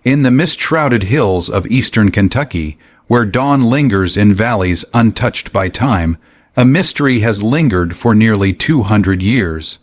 In the mist-shrouded hills of eastern Kentucky, where dawn lingers in valleys untouched by time, a mystery has lingered for nearly 200 years.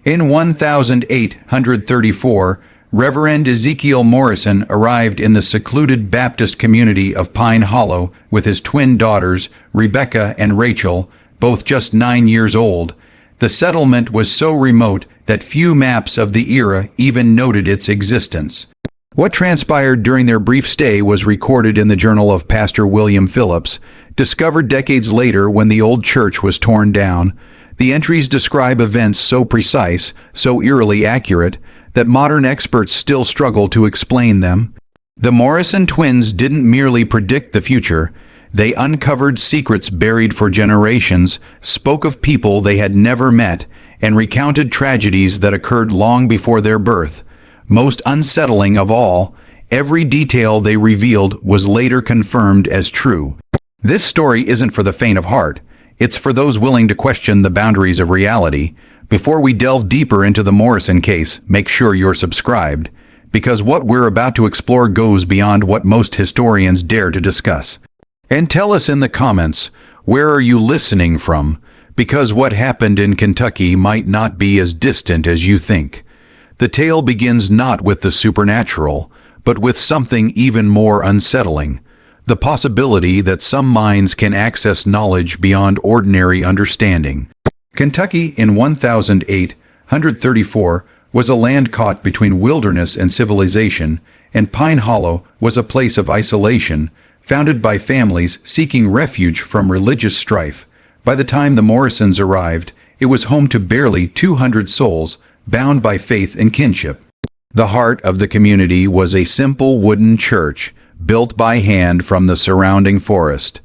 In 1834, Reverend Ezekiel Morrison arrived in the secluded Baptist community of Pine Hollow with his twin daughters, Rebecca and Rachel, both just 9 years old. The settlement was so remote that few maps of the era even noted its existence. What transpired during their brief stay was recorded in the journal of Pastor William Phillips, discovered decades later when the old church was torn down. The entries describe events so precise, so eerily accurate, that modern experts still struggle to explain them. The Morrison twins didn't merely predict the future. They uncovered secrets buried for generations, spoke of people they had never met, and recounted tragedies that occurred long before their birth. Most unsettling of all, every detail they revealed was later confirmed as true. This story isn't for the faint of heart. It's for those willing to question the boundaries of reality. Before we delve deeper into the Morrison case, make sure you're subscribed, because what we're about to explore goes beyond what most historians dare to discuss. And tell us in the comments, where are you listening from? Because what happened in Kentucky might not be as distant as you think. The tale begins not with the supernatural, but with something even more unsettling. The possibility that some minds can access knowledge beyond ordinary understanding. Kentucky in 1834 was a land caught between wilderness and civilization, and Pine Hollow was a place of isolation, founded by families seeking refuge from religious strife. By the time the Morrisons arrived, it was home to barely 200 souls, bound by faith and kinship. The heart of the community was a simple wooden church, built by hand from the surrounding forest.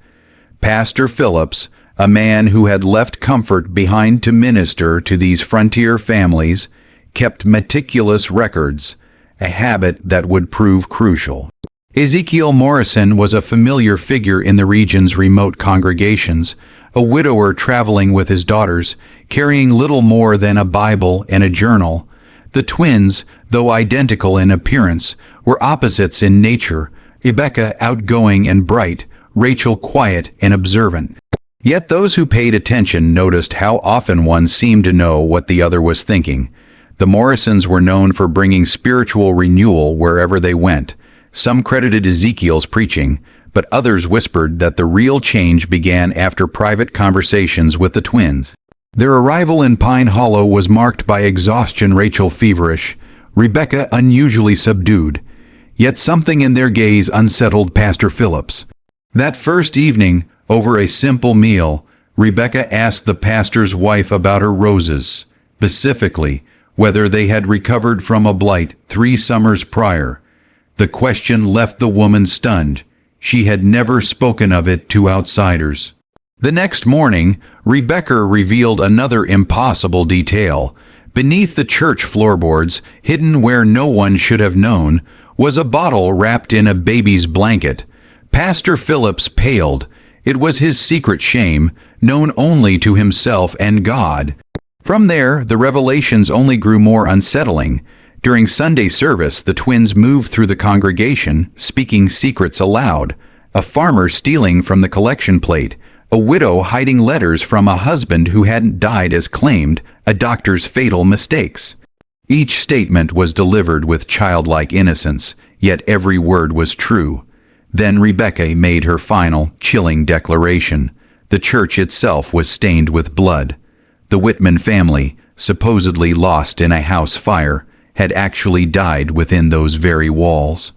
Pastor Phillips, a man who had left comfort behind to minister to these frontier families, kept meticulous records, a habit that would prove crucial. Ezekiel Morrison was a familiar figure in the region's remote congregations, a widower traveling with his daughters, carrying little more than a Bible and a journal. The twins, though identical in appearance, were opposites in nature, Rebecca outgoing and bright, Rachel quiet and observant. Yet those who paid attention noticed how often one seemed to know what the other was thinking. The Morrisons were known for bringing spiritual renewal wherever they went. Some credited Ezekiel's preaching, but others whispered that the real change began after private conversations with the twins. Their arrival in Pine Hollow was marked by exhaustion, Rachel feverish, Rebecca unusually subdued. Yet something in their gaze unsettled Pastor Phillips. That first evening, over a simple meal, Rebecca asked the pastor's wife about her roses, specifically whether they had recovered from a blight 3 summers prior. The question left the woman stunned. She had never spoken of it to outsiders. The next morning, Rebecca revealed another impossible detail. Beneath the church floorboards, hidden where no one should have known, was a bottle wrapped in a baby's blanket. Pastor Phillips paled. It was his secret shame, known only to himself and God. From there, the revelations only grew more unsettling. During Sunday service, the twins moved through the congregation, speaking secrets aloud. A farmer stealing from the collection plate, a widow hiding letters from a husband who hadn't died as claimed, a doctor's fatal mistakes. Each statement was delivered with childlike innocence, yet every word was true. Then Rebecca made her final, chilling declaration. The church itself was stained with blood. The Whitman family, supposedly lost in a house fire, had actually died within those very walls.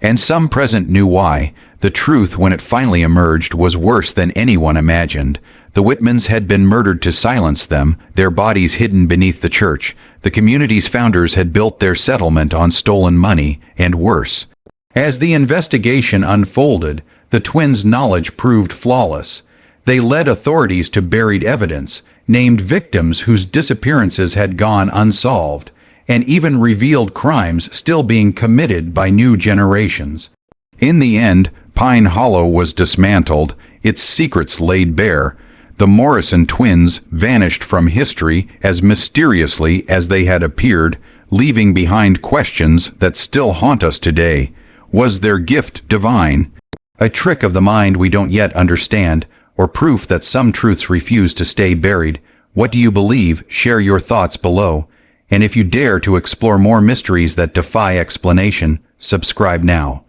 And some present knew why. The truth, when it finally emerged, was worse than anyone imagined. The Whitmans had been murdered to silence them, their bodies hidden beneath the church. The community's founders had built their settlement on stolen money, and worse. As the investigation unfolded, the twins' knowledge proved flawless. They led authorities to buried evidence, named victims whose disappearances had gone unsolved, and even revealed crimes still being committed by new generations. In the end, Pine Hollow was dismantled, its secrets laid bare. The Morrison twins vanished from history as mysteriously as they had appeared, leaving behind questions that still haunt us today. Was their gift divine? A trick of the mind we don't yet understand, or proof that some truths refuse to stay buried? What do you believe? Share your thoughts below. And if you dare to explore more mysteries that defy explanation, subscribe now.